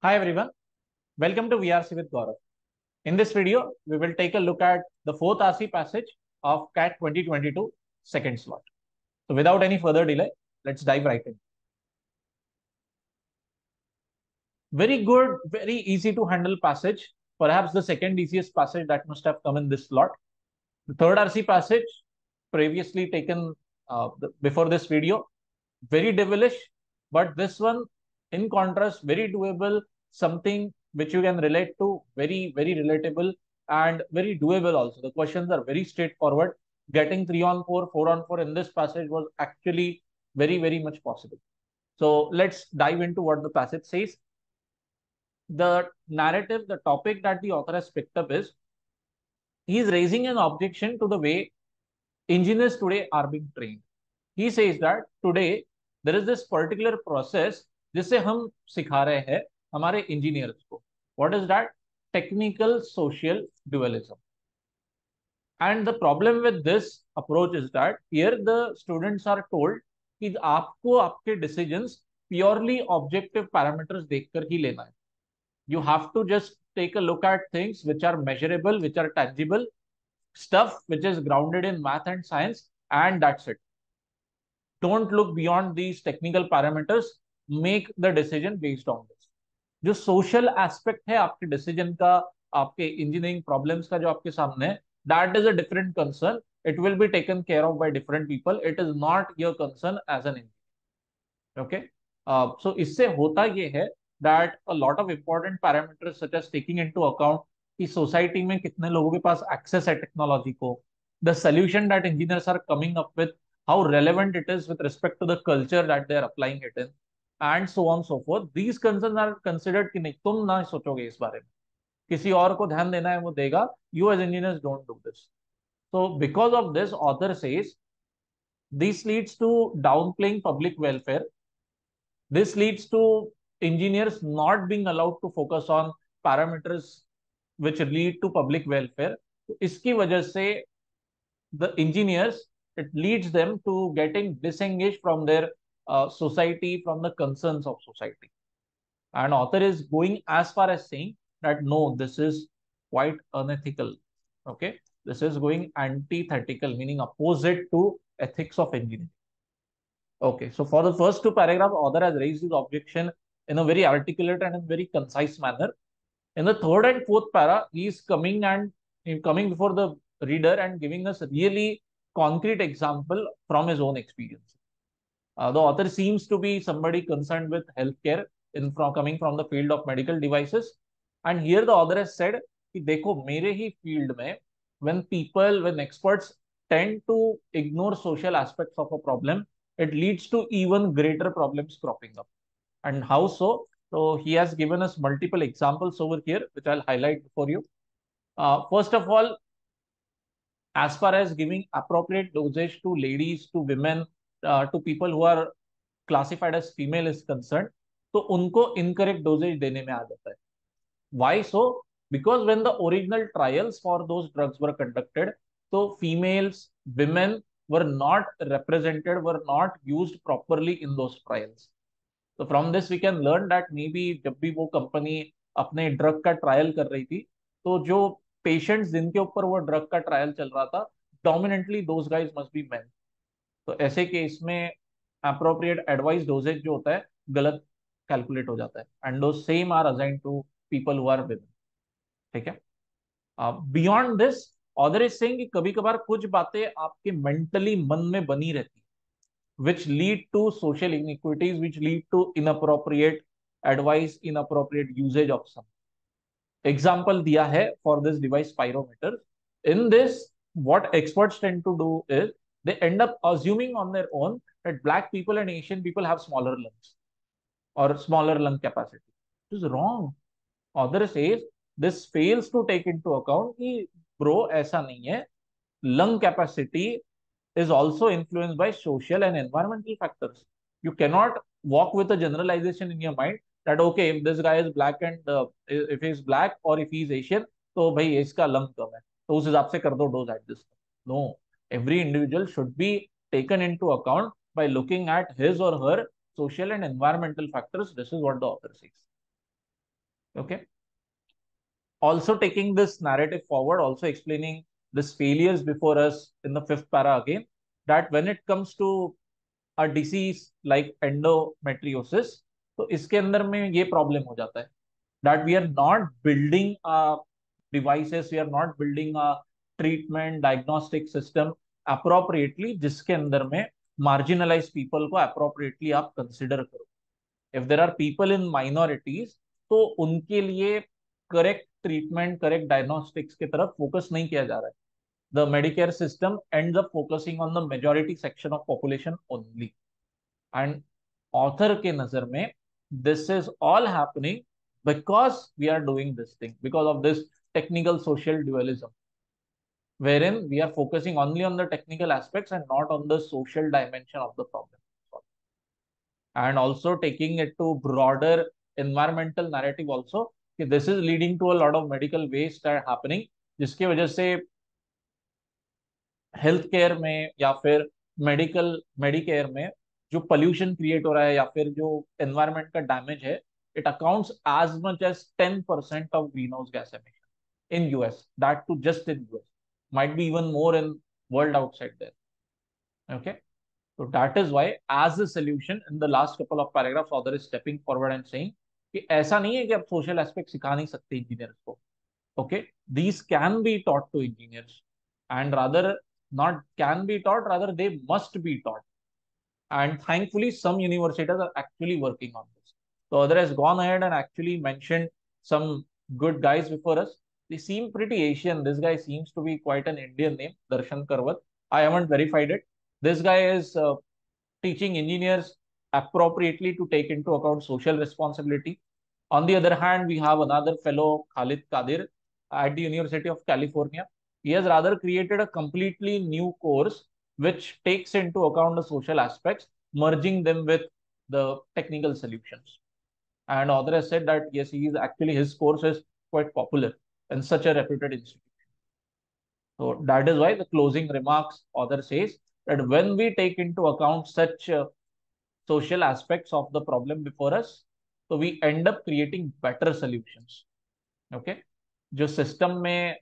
Hi everyone, welcome to VRC with Gaurav. In this video, we will take a look at the fourth RC passage of CAT 2022 second slot. So without any further delay, let's dive right in. Very good, very easy to handle passage. Perhaps the second easiest passage that must have come in this slot. The third RC passage, previously taken before this video, very devilish, but this one, in contrast, very doable, something which you can relate to, very, very relatable and very doable also. The questions are very straightforward. Getting 3 on 4, 4 on 4 in this passage was actually very, very much possible. So let's dive into what the passage says. The narrative, the topic that the author has picked up is, he is raising an objection to the way engineers today are being trained. He says that today there is this particular process जिसे हम सिखा रहे हैं हमारे engineers को. What is that? Technical social dualism. And the problem with this approach is that here the students are told कि आपको आपके decisions purely objective parameters देखकर ही लेना है. You have to just take a look at things which are measurable, which are tangible, stuff which is grounded in math and science, and that's it. Don't look beyond these technical parameters. Make the decision based on this. जो social aspect है आपके decision का, आपके engineering problems का जो आपके सामने है, that is a different concern. It will be taken care of by different people. It is not your concern as an engineer. Okay. So इससे होता ये है that a lot of important parameters such as taking into account कि society में कितने लोगों के पास access है technology को, the solution that engineers are coming up with, how relevant it is with respect to the culture that they are applying it in, and so on so forth. These concerns are considered कि नहीं तुम ना सोचोगे इस बारे में, किसी और को ध्यान देना है वो देगा. You as engineers don't do this. So because of this, author says this leads to downplaying public welfare. This leads to engineers not being allowed to focus on parameters which lead to public welfare. तो इसकी वजह से the engineers, it leads them to getting disengaged from their society, from the concerns of society. And author is going as far as saying that no, this is quite unethical. Okay, this is going antithetical, meaning opposite to ethics of engineering. Okay, so for the first two paragraphs, author has raised his objection in a very articulate and in very concise manner. In the third and fourth para, he is coming before the reader and giving us a really concrete example from his own experience. The author seems to be somebody concerned with healthcare coming from the field of medical devices. And here the author has said कि देखो मेरे ही field में when experts tend to ignore social aspects of a problem, it leads to even greater problems cropping up. And how so? So he has given us multiple examples over here, which I'll highlight for you. First of all, as far as giving appropriate dosage to ladies, to women, to people who are classified as female is concerned, तो उनको incorrect dosage देने में आ जाता है. Why so? Because when the original trials for those drugs were conducted, so females, women were not represented, were not used properly in those trials. So from this we can learn that maybe जब भी वो company अपने drug का trial कर रही थी, तो जो पेशेंट्स जिनके ऊपर वो ड्रग का ट्रायल चल रहा था, dominantly those guys must be main. तो ऐसे केस में अप्रोप्रिएट एडवाइस डोजेज जो होता है गलत कैलकुलेट हो जाता है, एंड दो same are assigned to people who are women. ठीक है. Beyond this, author is saying कि कभी कभार कुछ बातें आपके मेंटली मन में बनी रहती which lead to social inequities, which lead to inappropriate advice, inappropriate usage of some. Example दिया है for this device pyrometer. In this, what experts tend to do is they end up assuming on their own that black people and Asian people have smaller lungs or smaller lung capacity. This is wrong. Author says this fails to take into account कि bro ऐसा नहीं है. Lung capacity is also influenced by social and environmental factors. You cannot walk with a generalization in your mind that okay, if this guy is black and if he is black or if he is Asian, तो भाई इसका lung कम है, तो उस हिसाब से कर दो dose adjust. No, every individual should be taken into account by looking at his or her social and environmental factors. This is what the author says. Okay. Also taking this narrative forward, also explaining this failures before us in the fifth para again, that when it comes to a disease like endometriosis, तो इसके अंदर में ये problem हो जाता है that we are not building devices, we are not building a treatment diagnostic system appropriately, जिसके अंदर में marginalized people को appropriately आप consider करो. If there are people in minorities, तो उनके लिए करेक्ट ट्रीटमेंट करेक्ट डायग्नोस्टिक्स की तरफ फोकस नहीं किया जा रहा है. The Medicare system ends up focusing on the majority section of population only. And author के नजर में this is all happening because we are doing this thing, because of this technical social dualism, wherein we are focusing only on the technical aspects and not on the social dimension of the problem. And also taking it to broader environmental narrative also, this is leading to a lot of medical waste that are happening, जिसकी वजह से health care में या फिर Medicare में जो pollution create हो रहा है या फिर जो एनवायरनमेंट का डैमेज है, it accounts as much as 10% of green house gas emission in US, that too just in US, might be even more in world outside there. Okay. So that is why, as a solution, in the last couple of paragraphs, author is stepping forward and saying कि ऐसा नहीं है कि आप social aspect सिखा नहीं सकते engineers को. Okay, these can be taught to engineers, and rather not can be taught, rather they must be taught. And thankfully, some universities are actually working on this. So other has gone ahead and actually mentioned some good guys before us. They seem pretty Asian. This guy seems to be quite an Indian name, Darshan Karwat. I haven't verified it. This guy is teaching engineers appropriately to take into account social responsibility. On the other hand, we have another fellow, Khalid Kadir, at the University of California. He has rather created a completely new course which takes into account the social aspects, merging them with the technical solutions. And author has said that yes, he is actually, his course is quite popular in such a reputed institution. So that is why the closing remarks author says that when we take into account such social aspects of the problem before us, so we end up creating better solutions. Okay, जो system में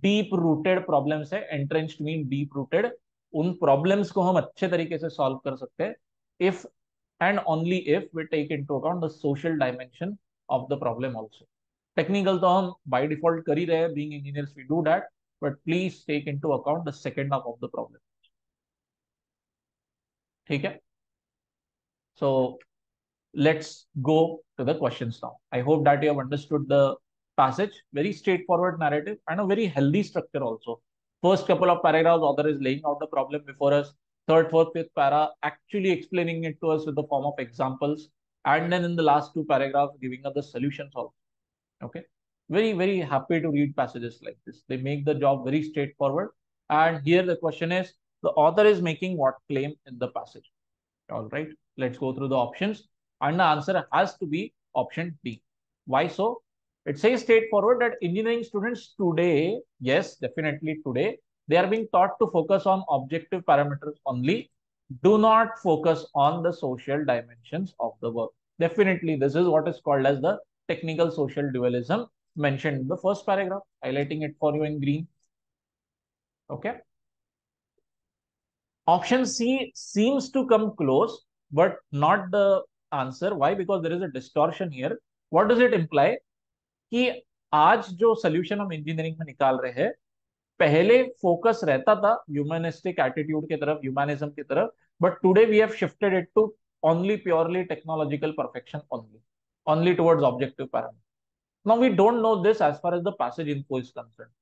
deep rooted problems है, entrenched mean deep rooted, उन problems को हम अच्छे तरीके से solve कर सकते हैं if and only if we take into account the social dimension of the problem also. Technical तो हम बाय डिफॉल्ट कर ही रहे हैं, being engineers we do that, but please take into account the second half of the problem. ठीक है. सो let's go to the questions now. I hope that you have understood the passage. Very straightforward narrative and a very healthy structure also. First couple of paragraphs, author is laying out the problem before us. Third, fourth, fifth para, actually explaining it to us with the form of examples. And then in the last two paragraphs, giving us the solutions also. Okay. Very, very happy to read passages like this. They make the job very straightforward. And here the question is, the author is making what claim in the passage? All right. Let's go through the options. And the answer has to be option D. Why so? It says straightforward that engineering students today, yes, definitely today, they are being taught to focus on objective parameters only. Do not focus on the social dimensions of the work. Definitely, this is what is called as the technical social dualism mentioned in the first paragraph, highlighting it for you in green. Okay. Option C seems to come close, but not the answer. Why? Because there is a distortion here. What does it imply? कि आज जो solution हम engineering में निकाल रहे हैं, पहले focus रहता था humanistic attitude की तरफ, humanism की तरफ, but today we have shifted it to only purely technological perfection only towards objective parameters. Now we don't know this as far as the passage info is concerned.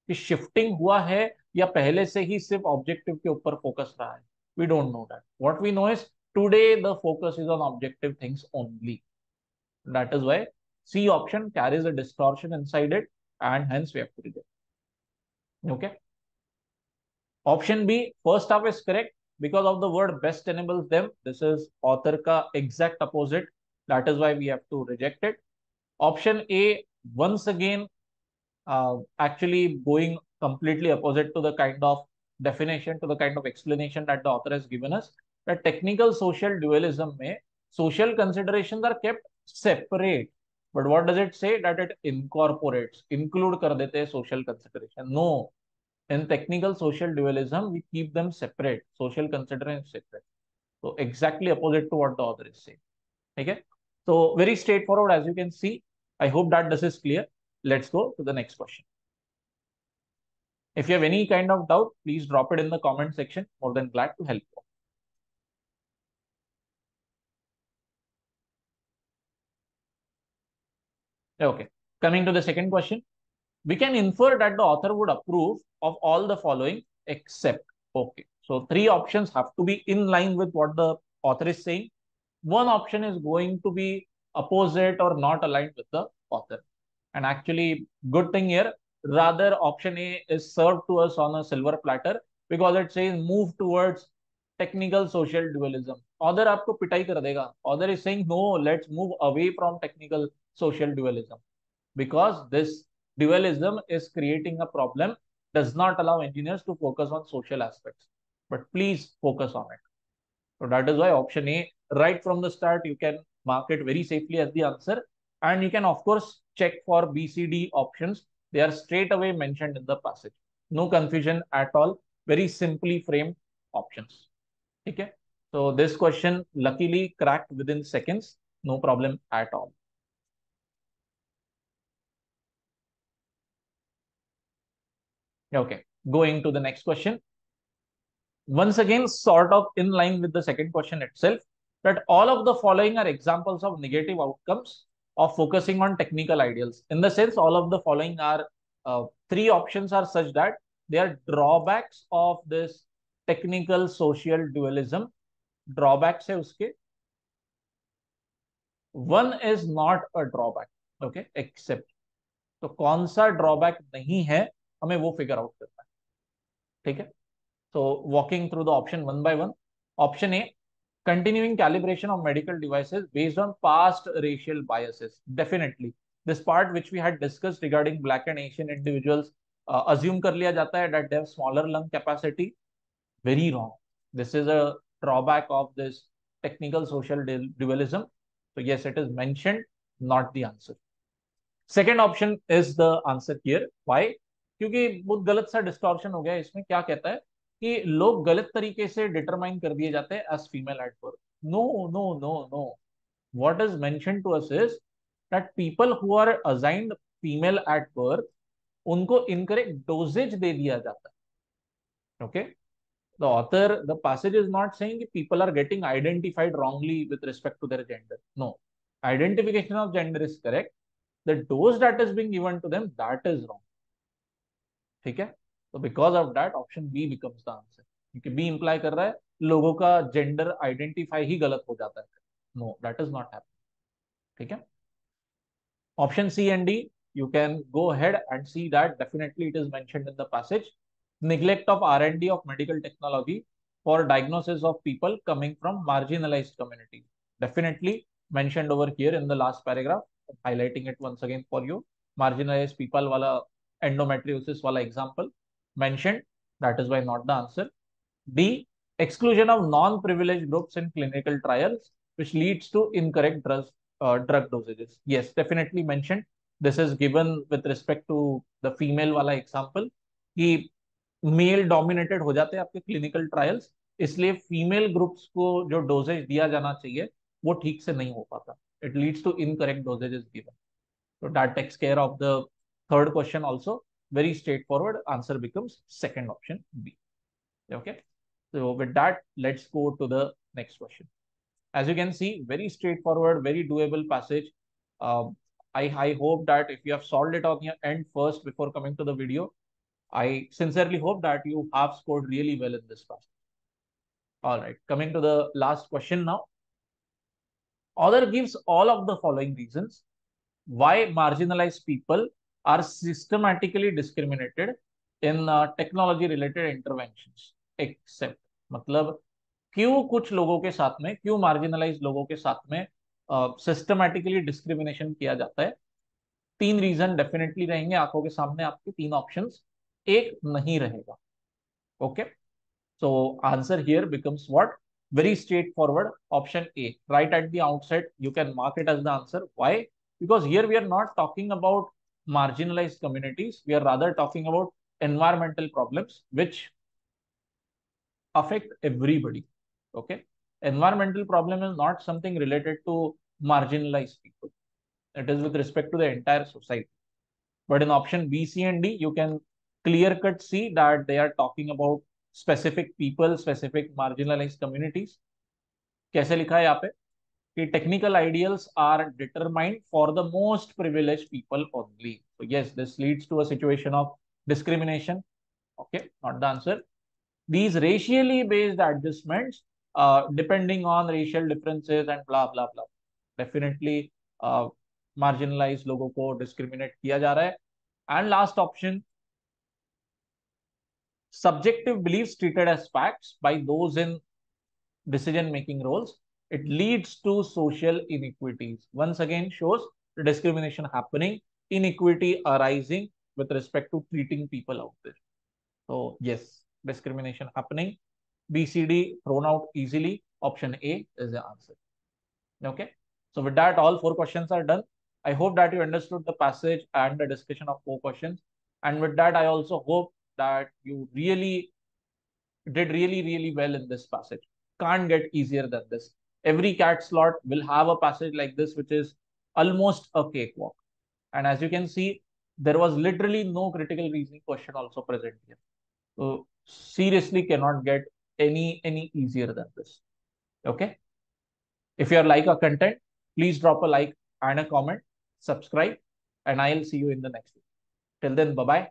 कि shifting हुआ है या पहले से ही सिर्फ ऑब्जेक्टिव के ऊपर फोकस रहा है, we don't know that. What we know is today the focus is on objective things only. That is why C option carries a distortion inside it and hence we have to reject. Okay. Option B first half is correct because of the word best enables them. This is author ka exact opposite. That is why we have to reject it. Option A, once again, actually going completely opposite to the kind of definition, to the kind of explanation that the author has given us. That technical social dualism mein social considerations are kept separate But what does it say? That it incorporates, include कर देते हैं social consideration. No, in technical social dualism, we keep them separate, social consideration separate. So exactly opposite to what the author is saying. Okay. So very straightforward, as you can see. I hope that this is clear. Let's go to the next question. If you have any kind of doubt, please drop it in the comment section. More than glad to help you. Okay. Coming to the second question. We can infer that the author would approve of all the following except. Okay. So three options have to be in line with what the author is saying. One option is going to be opposite or not aligned with the author. And actually, good thing here, rather option A is served to us on a silver platter because it says move towards technical social dualism. Author आपको पिटाई कर देगा. Author is saying no, let's move away from technical social dualism because this dualism is creating a problem, does not allow engineers to focus on social aspects. But please focus on it. So that is why option A, right from the start, you can mark it very safely as the answer. And you can, of course, check for B, C, D options. They are straight away mentioned in the passage. No confusion at all. Very simply framed options. Okay. So this question luckily cracked within seconds. No problem at all. Okay. Going to the next question. Once again, sort of in line with the second question itself, that all of the following are examples of negative outcomes of focusing on technical ideals. In the sense, all of the following are three options are such that they are drawbacks of this technical social dualism. Drawbacks है उसके. One is not a drawback. Okay, except. तो कौन सा drawback नहीं है हमें वो figure out करना है. ठीक है. So walking through the option one by one. Option A, continuing calibration of medical devices based on past racial biases. Definitely. This part which we had discussed regarding black and Asian individuals, assume कर लिया जाता है that they have smaller lung capacity. Very wrong. This is a drawback of this technical social dualism. So yes, it is mentioned, not the answer. Second option is the answer here. Why? क्योंकि बहुत गलत सा distortion हो गया है इसमें. क्या कहता है कि लोग गलत तरीके से डिटरमाइन कर दिए जाते हैं as female at birth. No no no no. What is mention to us is that people who are assigned female at birth उनको इनकरेक्ट डोजेज दे दिया जाता है. Okay. The author, the passage is not saying that people are getting identified wrongly with respect to their gender. No. Identification of gender is correct. The dose that is being given to them, that is wrong. ठीक है. तो because of that option B becomes the answer. क्योंकि B imply कर रहा है लोगों का gender identify ही गलत हो जाता है. No, that is not happening. ठीक है. Option C and D, you can go ahead and see that definitely it is mentioned in the passage. Neglect of R&D of medical technology for diagnosis of people coming from marginalized communities. Definitely mentioned over here in the last paragraph. Highlighting it once again for you. Marginalized people wala endometriosis wala example mentioned. That is why not the answer. D, exclusion of non-privileged groups in clinical trials, which leads to incorrect drug dosages. Yes, definitely mentioned. This is given with respect to the female वाला example कि male dominated हो जाते हैं आपके clinical trials, इसलिए female groups को जो doses दिया जाना चाहिए वो ठीक से नहीं हो पाता. It leads to incorrect dosages given. So that takes care of the third question also. Very straightforward. Answer becomes second option B. Okay. So with that, let's go to the next question. As you can see, very straightforward, very doable passage. I hope that if you have solved it on your end first before coming to the video, I sincerely hope that you have scored really well in this passage. All right, coming to the last question now. Author gives all of the following reasons why marginalized people are systematically discriminated in technology related interventions except. मतलब क्यों कुछ लोगों के साथ में, क्यों marginalise लोगों के साथ में सिस्टमैटिकली डिस्क्रिमिनेशन किया जाता है. तीन रीजन डेफिनेटली रहेंगे आंखों के सामने आपके. तीन ऑप्शंस, एक नहीं रहेगा. Okay. So answer here becomes what? Very straightforward, option A. Right at the outset you can mark it as the answer. Why? Because here we are not talking about marginalized communities. We are rather talking about environmental problems which affect everybody. Okay. Environmental problem is not something related to marginalized people. It is with respect to the entire society. But in option B, C, and D, you can clear cut see that they are talking about specific people, specific marginalized communities. कैसे लिखा है यहाँ पे कि technical ideals are determined for the most privileged people only. So yes, this leads to a situation of discrimination. Okay, not the answer. These racially based adjustments, depending on racial differences and blah blah blah, definitely marginalized लोगों को discriminate किया जा रहा है. And last option, subjective beliefs treated as facts by those in decision making roles, it leads to social inequities. Once again, shows the discrimination happening, inequity arising with respect to treating people out there. So, yes, discrimination happening. BCD thrown out easily. Option A is the answer. Okay. So, with that, all 4 questions are done. I hope that you understood the passage and the discussion of 4 questions. And with that, I also hope that you did really well in this passage. Can't get easier than this. Every CAT slot will have a passage like this, which is almost a cakewalk. And as you can see, there was literally no critical reasoning question also present here. So seriously cannot get any easier than this. Okay. If you like our content, please drop a like and a comment, subscribe, and I'll see you in the next video. Till then, bye-bye.